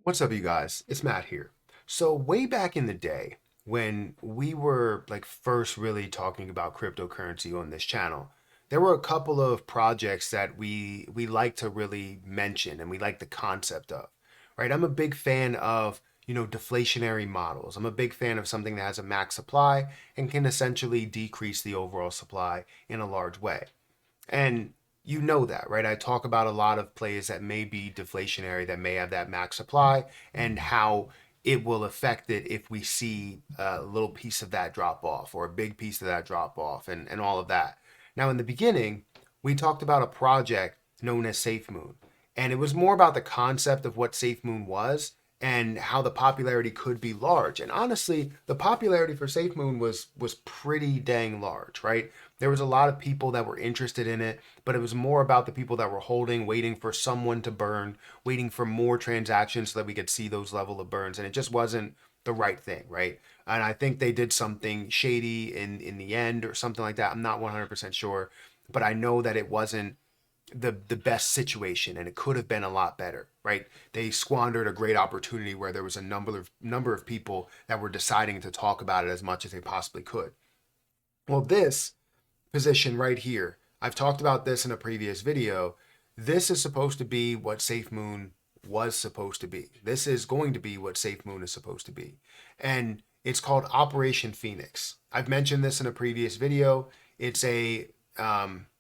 What's up, you guys? It's Matt here. So, way back in the day, when we were like first really talking about cryptocurrency on this channel, there were a couple of projects that we like to really mention and we like the concept of, right? I'm a big fan of, deflationary models. I'm a big fan of something that has a max supply and can essentially decrease the overall supply in a large way. And you know that, right? I talk about a lot of plays that may be deflationary, that may have that max supply, and how it will affect it if we see a little piece of that drop off or a big piece of that drop off and all of that. Now, in the beginning, we talked about a project known as Safemoon, and it was more about the concept of what Safemoon was and how the popularity could be large. And honestly, the popularity for Safemoon was pretty dang large, right? There was a lot of people that were interested in it, but it was more about the people that were holding, waiting for someone to burn, waiting for more transactions so that we could see those level of burns. And it just wasn't the right thing, right? And I think they did something shady in the end or something like that. I'm not 100% sure, but I know that it wasn't the best situation and it could have been a lot better, right? They squandered a great opportunity where there was a number of people that were deciding to talk about it as much as they possibly could. Well, this position right here, I've talked about this in a previous video. This is supposed to be what SafeMoon was supposed to be. This is going to be what SafeMoon is supposed to be. And it's called Operation Phoenix. I've mentioned this in a previous video. It's a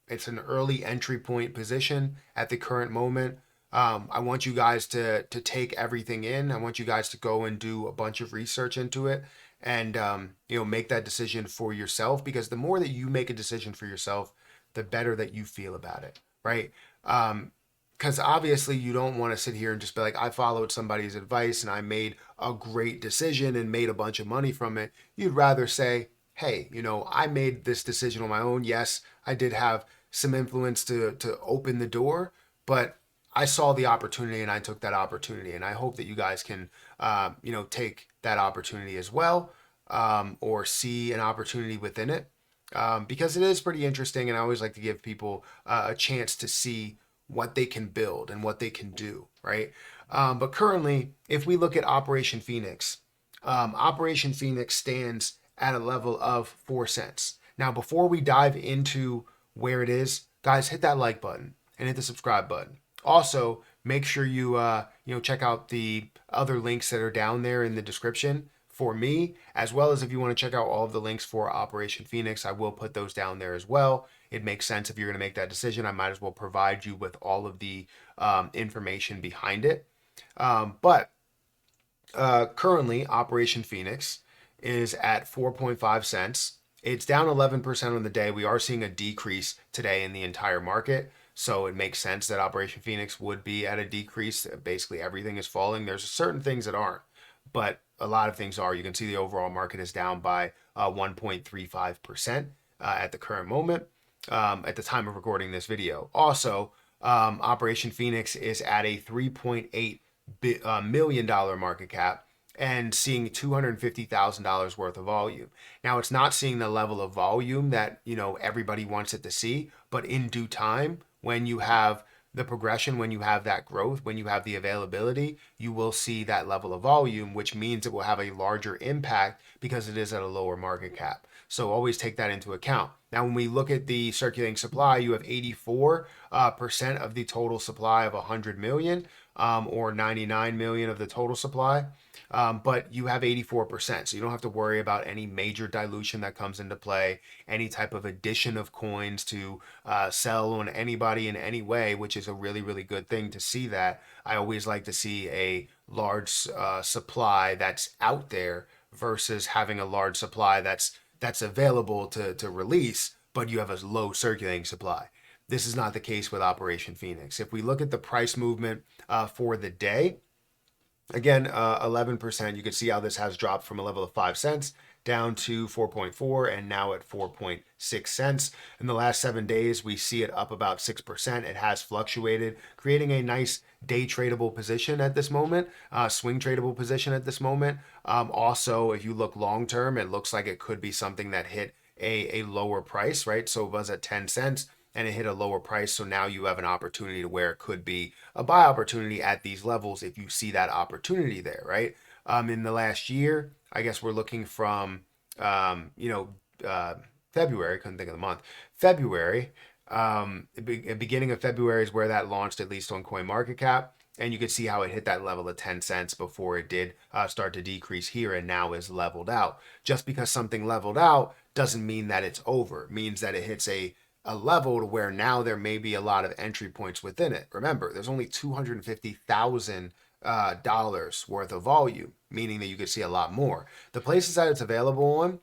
it's an early entry point position at the current moment. I want you guys to take everything in. I want you guys to go and do a bunch of research into it and make that decision for yourself, because the more that you make a decision for yourself, the better that you feel about it, right? Because obviously you don't want to sit here and just be like, I followed somebody's advice and I made a great decision and made a bunch of money from it. You'd rather say, hey, I made this decision on my own. Yes, I did have some influence to open the door, but I saw the opportunity and I took that opportunity. And I hope that you guys can, take that opportunity as well, or see an opportunity within it, because it is pretty interesting. And I always like to give people a chance to see what they can build and what they can do, right? But currently, if we look at Operation Phoenix stands at a level of 4 cents. Now, before we dive into where it is, guys, hit that like button and hit the subscribe button. Also, make sure you check out the other links that are down there in the description for me, as well as if you want to check out all of the links for Operation Phoenix. I will put those down there as well. It makes sense if you're going to make that decision. I might as well provide you with all of the information behind it. But currently, Operation Phoenix is at 4.5 cents. It's down 11% on the day. We are seeing a decrease today in the entire market. So it makes sense that Operation Phoenix would be at a decrease. Basically, everything is falling. There's certain things that aren't, but a lot of things are. You can see the overall market is down by 1.35% at the current moment, at the time of recording this video. Also, Operation Phoenix is at a $3.8 million market cap and seeing $250,000 worth of volume. Now, it's not seeing the level of volume that everybody wants it to see, but in due time, when you have the progression, when you have that growth, when you have the availability, you will see that level of volume, which means it will have a larger impact because it is at a lower market cap. So always take that into account. Now, when we look at the circulating supply, you have 84% of the total supply of 100 million, or 99 million of the total supply. But you have 84%. So you don't have to worry about any major dilution that comes into play, any type of addition of coins to sell on anybody in any way, which is a really, really good thing to see that. I always like to see a large supply that's out there versus having a large supply that's available to release, but you have a low circulating supply. This is not the case with Operation Phoenix. If we look at the price movement for the day, again, 11%. You can see how this has dropped from a level of 5 cents down to 4.4 and now at 4.6 cents. In the last 7 days, we see it up about 6%. It has fluctuated, creating a nice day tradable position at this moment, swing tradable position at this moment. Also, if you look long term, it looks like it could be something that hit a lower price, right? So it was at 10 cents. and it hit a lower price. So now you have an opportunity to where it could be a buy opportunity at these levels if you see that opportunity there, right? In the last year, I guess we're looking from, you know, February, couldn't think of the month, February. Beginning of February is where that launched, at least on CoinMarketCap. And you could see how it hit that level of 10 cents before it did start to decrease here and now is leveled out. Just because something leveled out doesn't mean that it's over. It means that it hits a level to where now there may be a lot of entry points within it. Remember, there's only $250,000 worth of volume, meaning that you could see a lot more. The places that it's available on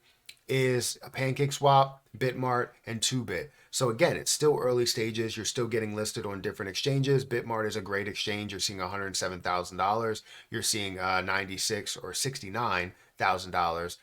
is a PancakeSwap, Bitmart, and 2Bit. So again, it's still early stages. You're still getting listed on different exchanges. Bitmart is a great exchange. You're seeing $107,000. You're seeing $96 or $69,000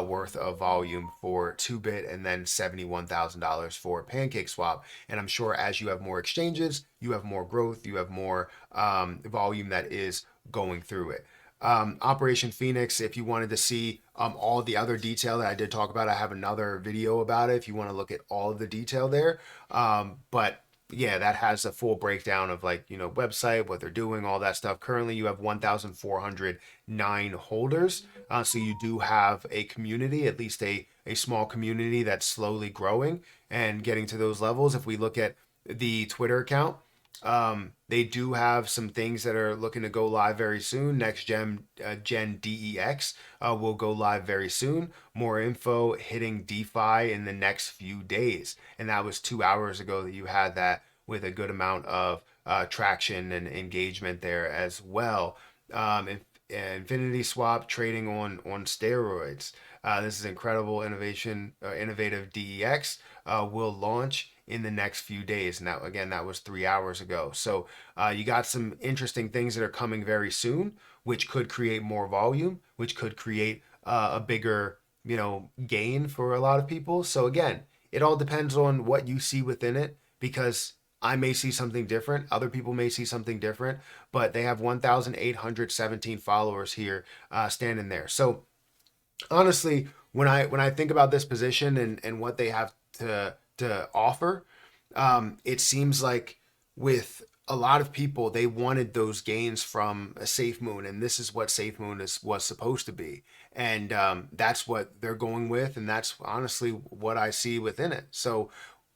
worth of volume for 2Bit, and then $71,000 for PancakeSwap. And I'm sure as you have more exchanges, you have more growth, you have more volume that is going through it. Operation Phoenix, if you wanted to see all the other detail that I did talk about, I have another video about it if you want to look at all of the detail there. But yeah, that has a full breakdown of, like, website, what they're doing, all that stuff. Currently, you have 1,409 holders. So you do have a community, at least a small community that's slowly growing and getting to those levels. If we look at the Twitter account, they do have some things that are looking to go live very soon. Next Gen DEX will go live very soon. More info hitting DeFi in the next few days. And that was 2 hours ago that you had that, with a good amount of traction and engagement there as well. Infinity Swap trading on steroids. This is incredible innovation. Innovative DEX will launch in the next few days. Now, again, that was 3 hours ago. So you got some interesting things that are coming very soon, which could create more volume, which could create a bigger, gain for a lot of people. So again, it all depends on what you see within it, because I may see something different. Other people may see something different, but they have 1,817 followers here standing there. So honestly, when I think about this position and what they have to offer, it seems like with a lot of people, they wanted those gains from a Safemoon, and this is what Safemoon was supposed to be, and that's what they're going with, and that's honestly what I see within it. So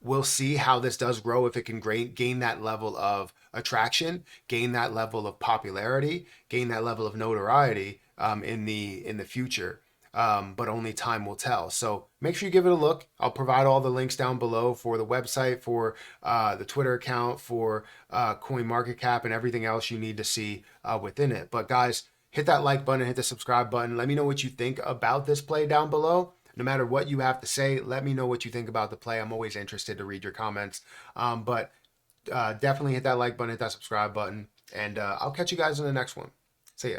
we'll see how this does grow, if it can gain that level of attraction, gain that level of popularity, gain that level of notoriety in the future. But only time will tell. So make sure you give it a look. I'll provide all the links down below for the website, for the Twitter account, for CoinMarketCap, and everything else you need to see within it. But guys, hit that like button, hit the subscribe button. Let me know what you think about this play down below. No matter what you have to say, let me know what you think about the play. I'm always interested to read your comments. But definitely hit that like button, hit that subscribe button, and I'll catch you guys in the next one. See ya.